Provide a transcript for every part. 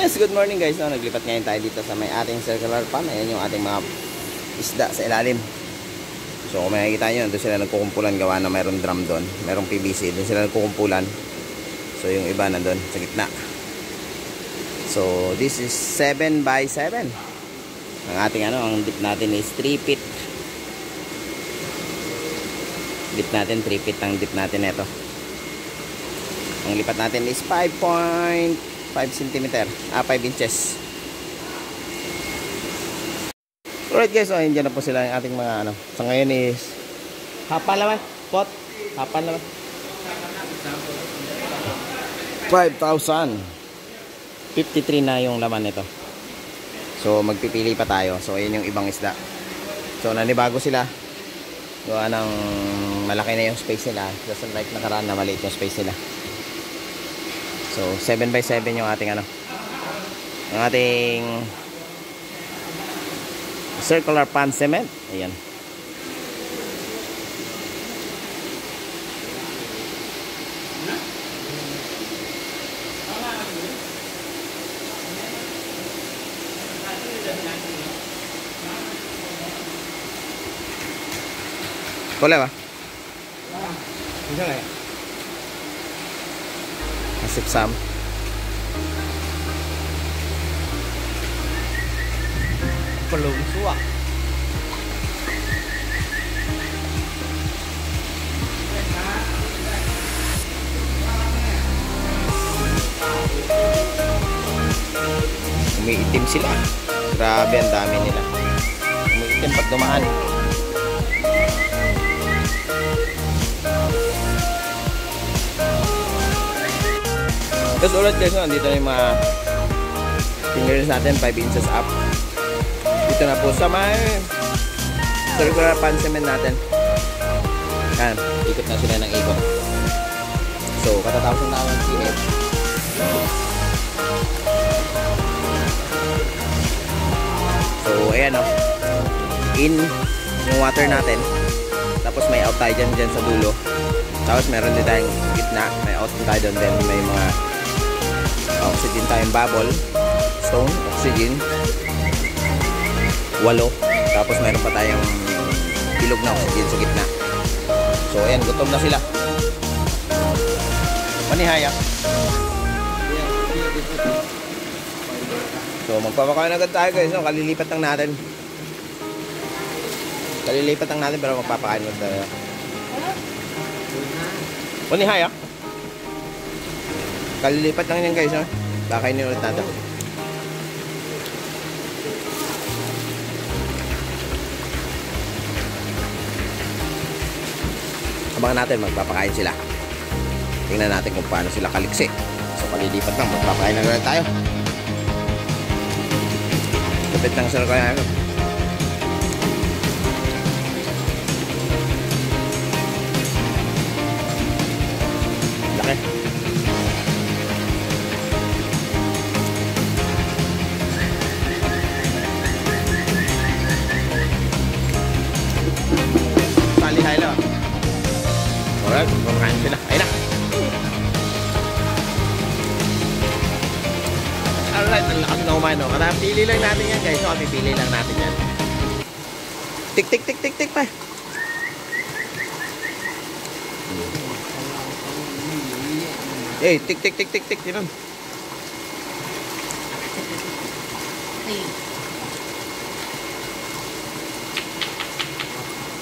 Yes, good morning guys. No, naglipat ngayon tayo dito sa may ating circular pond. Ayan yung ating mga isda sa ilalim. So kung makikita nyo, doon sila nagkukumpulan gawa na mayroong drum doon. Mayroong PVC, doon sila nagkukumpulan. So yung iba nandun sa gitna. So this is 7 by 7. Ang ating ang dip natin is 3 feet. Dip natin 3 feet ang dip natin ito. Ang lipat natin is 5.5 cm. 5 inches. Alright guys, so andyan na po sila yung ating mga So ngayon is hapa naman, pot. Hapa naman. 5,000. 53 na yung laman nito. So magpipili pa tayo. So ayun yung ibang isda. So nanibago sila. Gawa ng malaki na yung space nila. Just like nakaraan na maliit yung space nila. So 7 by 7 yung ating yung ating circular pond cement. Ayan. Boleh ba? Bisa nggak ya? Nasip sam. Pelung suak. Umiitim sila. Grabe ang dami nila. Umiitim pag dumaan. Tapos ulit guys, nandito na yung mga fingers natin, 5 inches up. Dito na po sa may circular pond cement natin. Yan, ikot na sila ng ikot. So, katatapos na namin CF. So, ayan in yung water natin. Tapos may out tayo dyan sa dulo. Tapos meron din tayong gitna. May out tayo doon din. May mga oxygen tayong bubble. Stone, oxygen. 8. Tapos meron pa tayong ilog na oxygen sa gitna. So ayan, gutom na sila. Manihaya. So magpapakain agad tayo guys. Kalilipat lang natin. Kalilipat lang natin pero magpapakain agad tayo. Manihaya. Kalilipat lang yan guys. Kakainin ulit natin. Abangan natin, magpapakain sila. Tingnan natin kung paano sila kaliksi. So kalilipat lang, magpapakain na ulit tayo. Kapit lang sila kaya. Laki. Palihay lang. Alright, kumakain sila. Ayun na. Alright, ang lakas na kumain. Kaya pili lang natin yan guys. So, pipili lang natin yan. Tik, tik, tik, tik, tik pa. Eh, tik, tik, tik, tik, tik. Yun.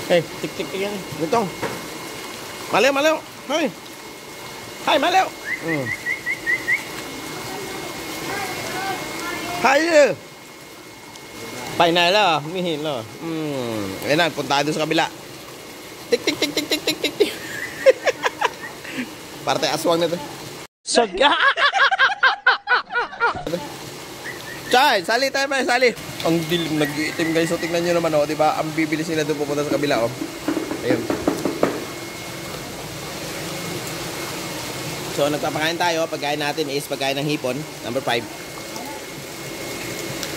Eh, tik, tik, tik yan. Gutong. Malayo, malayo. Hai. Hai, malayo. Hai. Painay la, mihin la. Ayun na, punta doon sa kabila. Tik, tik, tik, tik, tik, tik, tik, tik. Parte aswang na to. Chay, sali tayo ba? Sali. Ang dilim, nag-iitim guys. So tingnan nyo naman diba? Ang bibili sila doon pupunta sa kabila Ayun. So nagpapakain tayo. Pagkain natin is pagkain ng hipon, number 5.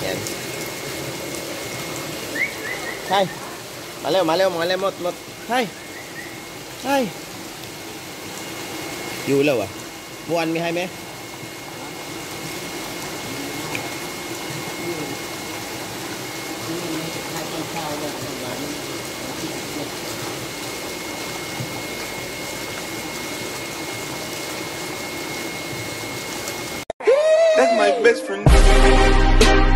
Yan. Hi. Malayo, malayo, mga lemot, mot. Hi. Hi. Yulaw Buwan mi hay me. best friend.